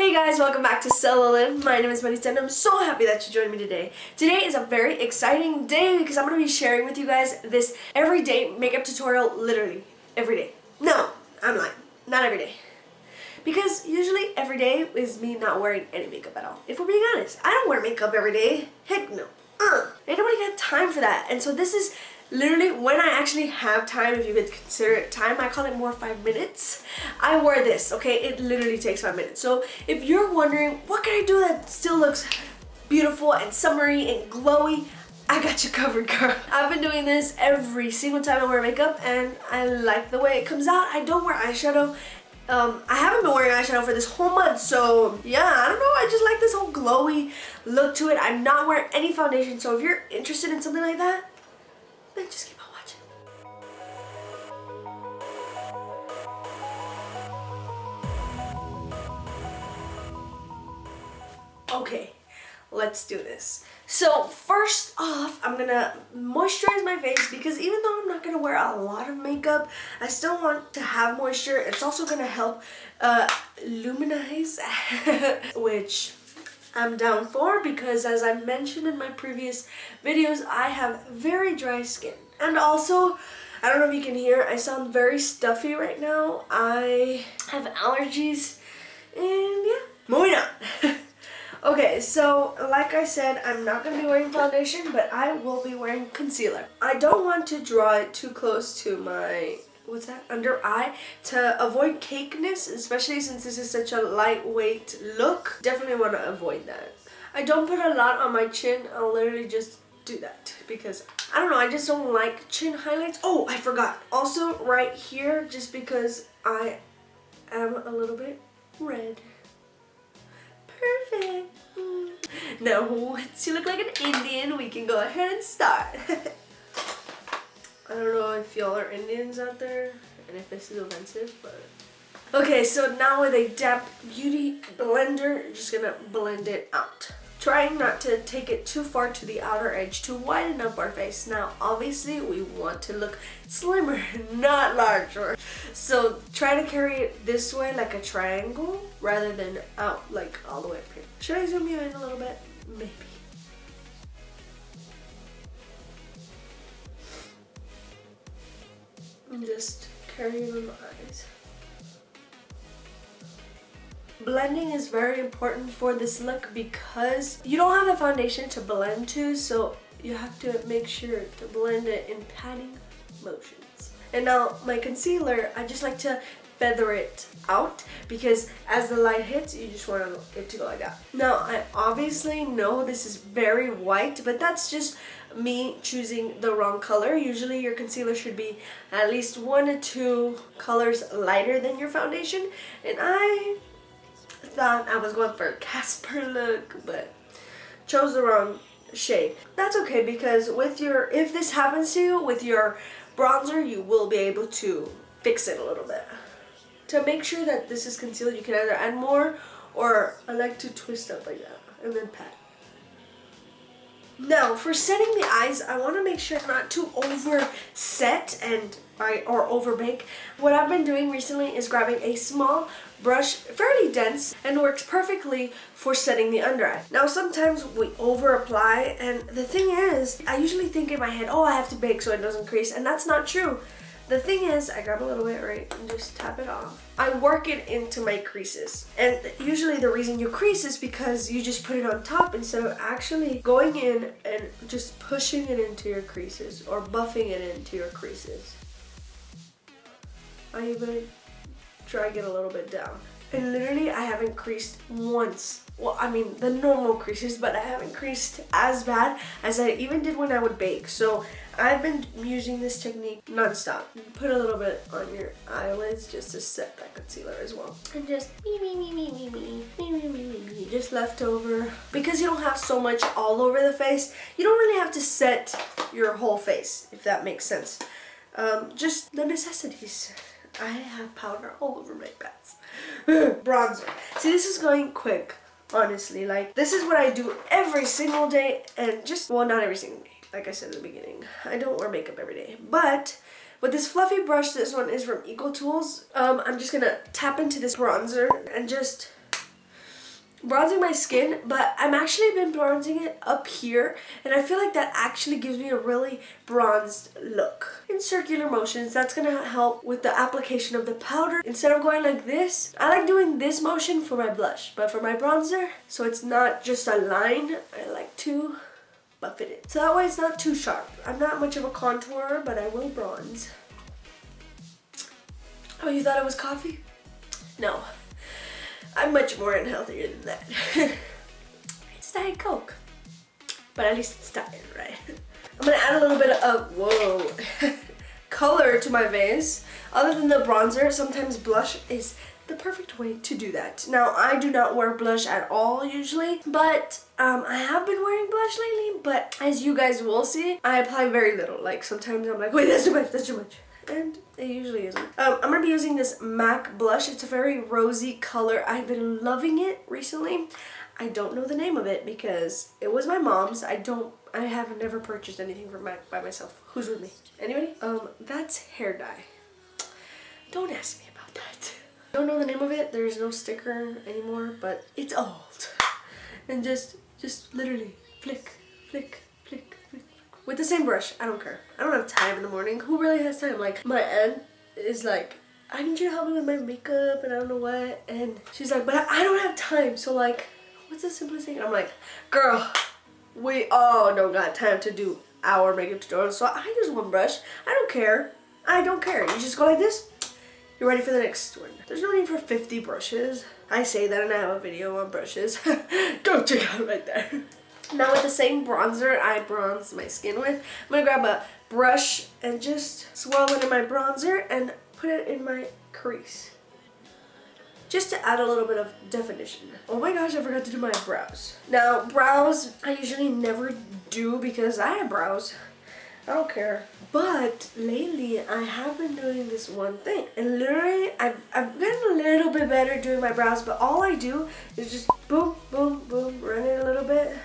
Hey guys, welcome back to sailolive. My name is Maritza and I'm so happy that you joined me today. Today is a very exciting day because I'm going to be sharing with you guys this everyday makeup tutorial, literally every day. No, I'm lying. Not every day. Because usually every day is me not wearing any makeup at all. If we're being honest, I don't wear makeup every day. Heck no. Ain't nobody got time for that. And so this is literally when I actually have time, if you could consider it time. I call it more 5 minutes. I wear this, okay? It literally takes 5 minutes. So if you're wondering, what can I do that still looks beautiful and summery and glowy? I got you covered, girl. I've been doing this every single time I wear makeup and I like the way it comes out. I don't wear eyeshadow. I haven't been wearing eyeshadow for this whole month, so yeah, I don't know, I just like this whole glowy look to it. I'm not wearing any foundation, so if you're interested in something like that, then just keep on watching. Okay, let's do this. So first off, I'm gonna moisturize my face because even though I'm not gonna wear a lot of makeup, I still want to have moisture. It's also gonna help luminize, which I'm down for because as I mentioned in my previous videos, I have very dry skin. And also, I don't know if you can hear, I sound very stuffy right now. I have allergies and yeah, moving on. Okay, so like I said, I'm not going to be wearing foundation, but I will be wearing concealer. I don't want to draw it too close to my, under eye to avoid cakeness, especially since this is such a lightweight look. Definitely want to avoid that. I don't put a lot on my chin. I'll literally just do that because, I don't know, I just don't like chin highlights. Oh, I forgot. Also right here, just because I am a little bit red. Perfect. Now, once you look like an Indian, we can go ahead and start. I don't know if y'all are Indians out there and if this is offensive, but... Okay, so now with a damp beauty blender, you're just gonna blend it out. Trying not to take it too far to the outer edge to widen up our face. Now, obviously, we want to look slimmer, not larger. So try to carry it this way like a triangle rather than out like all the way up here. Should I zoom you in a little bit? Maybe. And just carry it on the eyes. Blending is very important for this look because you don't have the foundation to blend to, so you have to make sure to blend it in patting motions. And now my concealer, I just like to feather it out because as the light hits, you just want it to go like that. Now, I obviously know this is very white, but that's just me choosing the wrong color. Usually your concealer should be at least 1 to 2 colors lighter than your foundation, and I thought I was going for a Casper look, but chose the wrong shade. That's okay because with your, if this happens to you with your bronzer, you will be able to fix it a little bit. To make sure that this is concealed, you can either add more or I like to twist up like that and then pat. Now, for setting the eyes, I want to make sure not to over set or over bake. What I've been doing recently is grabbing a small brush, fairly dense, and works perfectly for setting the under eye. Now, sometimes we over apply, and the thing is, I usually think in my head, oh, I have to bake so it doesn't crease, and that's not true. The thing is, I grab a little bit, right, and just tap it off. I work it into my creases. And usually the reason you crease is because you just put it on top instead of actually going in and just pushing it into your creases or buffing it into your creases. I even try to get a little bit down. And literally, I haven't creased once. Well, I mean, the normal creases, but I haven't creased as bad as I even did when I would bake. So I've been using this technique non-stop. Put a little bit on your eyelids just to set that concealer as well. And just just left over. Because you don't have so much all over the face, you don't really have to set your whole face, if that makes sense. Just the necessities. I have powder all over my pants. Bronzer. See, this is going quick, honestly. Like, this is what I do every single day, and just, well, not every single day. Like I said in the beginning, I don't wear makeup every day. But with this fluffy brush, this one is from Eco Tools. I'm just gonna tap into this bronzer and just bronzing my skin, but I'm actually been bronzing it up here, and I feel like that actually gives me a really bronzed look. In circular motions, that's gonna help with the application of the powder. Instead of going like this, I like doing this motion for my blush, but for my bronzer, so it's not just a line, I like to buff it in. So that way it's not too sharp. I'm not much of a contourer, but I will bronze. Oh, you thought it was coffee? No. I'm much more unhealthier than that. It's Diet Coke. But at least it's diet, right? I'm gonna add a little bit of, color to my face. Other than the bronzer, sometimes blush is the perfect way to do that. Now, I do not wear blush at all usually, but I have been wearing blush lately, but as you guys will see, I apply very little. Like sometimes I'm like, wait, that's too much, that's too much. And it usually isn't. I'm going to be using this MAC blush. It's a very rosy color. I've been loving it recently. I don't know the name of it because it was my mom's. I have never purchased anything from MAC by myself. Who's with me? Anybody? That's hair dye. Don't ask me about that. I don't know the name of it. There's no sticker anymore, but it's old. And just literally flick, flick, flick. With the same brush, I don't care. I don't have time in the morning. Who really has time? Like, my aunt is like, I need you to help me with my makeup and I don't know what. And she's like, but I don't have time. So like, what's the simplest thing? And I'm like, girl, we all don't got time to do our makeup tutorial. So I use one brush. I don't care. I don't care. You just go like this. You're ready for the next one. There's no need for 50 brushes. I say that and I have a video on brushes. Go check out right there. Now with the same bronzer I bronze my skin with, I'm going to grab a brush and just swirl it in my bronzer and put it in my crease. Just to add a little bit of definition. Oh my gosh, I forgot to do my brows. Now brows, I usually never do because I have brows. I don't care. But lately I have been doing this one thing. And literally I've gotten a little bit better doing my brows, but all I do is just boom, boom, boom, run it a little bit.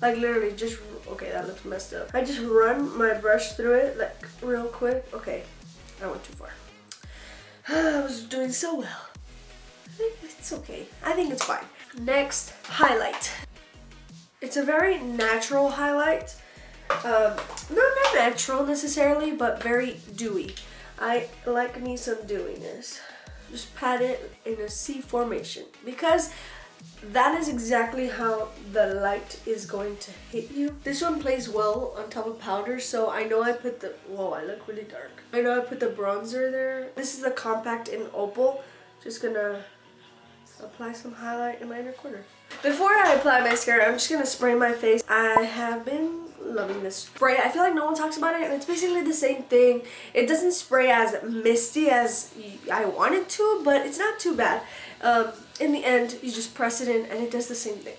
Like literally just, okay, that looks messed up. I just run my brush through it like real quick. Okay, I went too far. I was doing so well. It's okay. I think it's fine. Next, highlight. It's a very natural highlight. Not natural necessarily, but very dewy. I like me some dewiness. Just pat it in a C formation because that is exactly how the light is going to hit you. This one plays well on top of powder, so I know I put the, whoa, I look really dark. I know I put the bronzer there. This is the compact in Opal. Just gonna apply some highlight in my inner corner. Before I apply mascara, I'm just gonna spray my face. I have been loving this spray. I feel like no one talks about it, and it's basically the same thing. It doesn't spray as misty as I want it to, but it's not too bad. In the end, you just press it in and it does the same thing.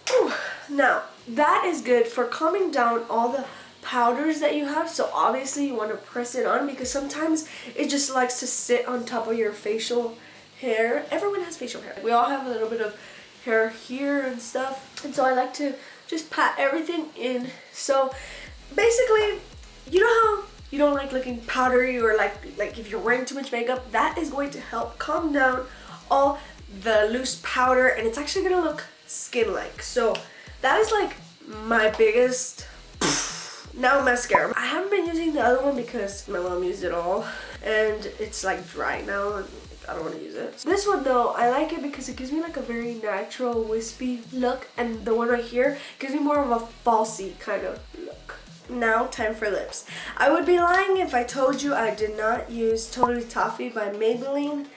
Whew. Now, that is good for calming down all the powders that you have. So obviously you want to press it on because sometimes it just likes to sit on top of your facial hair. Everyone has facial hair. We all have a little bit of hair here and stuff. And so I like to just pat everything in. So basically, you know how you don't like looking powdery or like if you're wearing too much makeup, that is going to help calm down all the loose powder, and it's actually gonna look skin-like. So that is like my biggest. Now mascara. I haven't been using the other one because my mom used it all and it's like dry now and I don't want to use it. This one though, I like it because it gives me like a very natural wispy look, and the one right here gives me more of a falsy kind of look. Now time for lips. I would be lying if I told you I did not use Totally Toffee by Maybelline.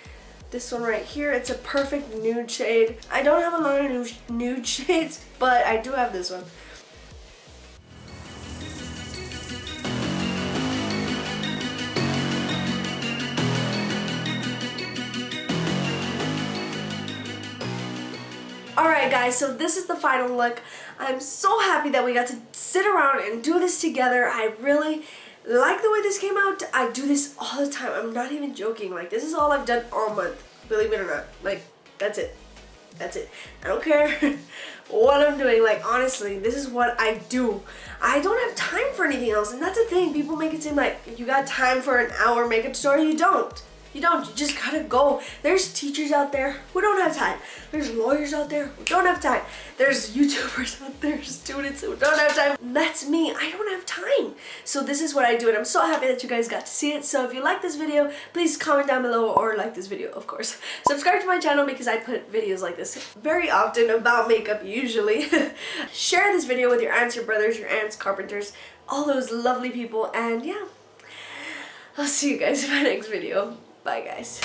This one right here, it's a perfect nude shade. I don't have a lot of nude shades, but I do have this one. Alright guys, so this is the final look. I'm so happy that we got to sit around and do this together. I really like the way this came out. I do this all the time. I'm not even joking. Like, this is all I've done all month. Believe it or not. Like, that's it. That's it. I don't care what I'm doing. Like, honestly, this is what I do. I don't have time for anything else, and that's the thing. People make it seem like you got time for an hour makeup tutorial. You don't. You don't. You just gotta go. There's teachers out there who don't have time. There's lawyers out there who don't have time. There's YouTubers out there, students who don't have time. That's me. I don't have time. So this is what I do, and I'm so happy that you guys got to see it. So if you like this video, please comment down below, or like this video, of course. Subscribe to my channel because I put videos like this very often about makeup, usually. Share this video with your aunts, your brothers, your aunts, carpenters, all those lovely people, and yeah. I'll see you guys in my next video. Bye, guys.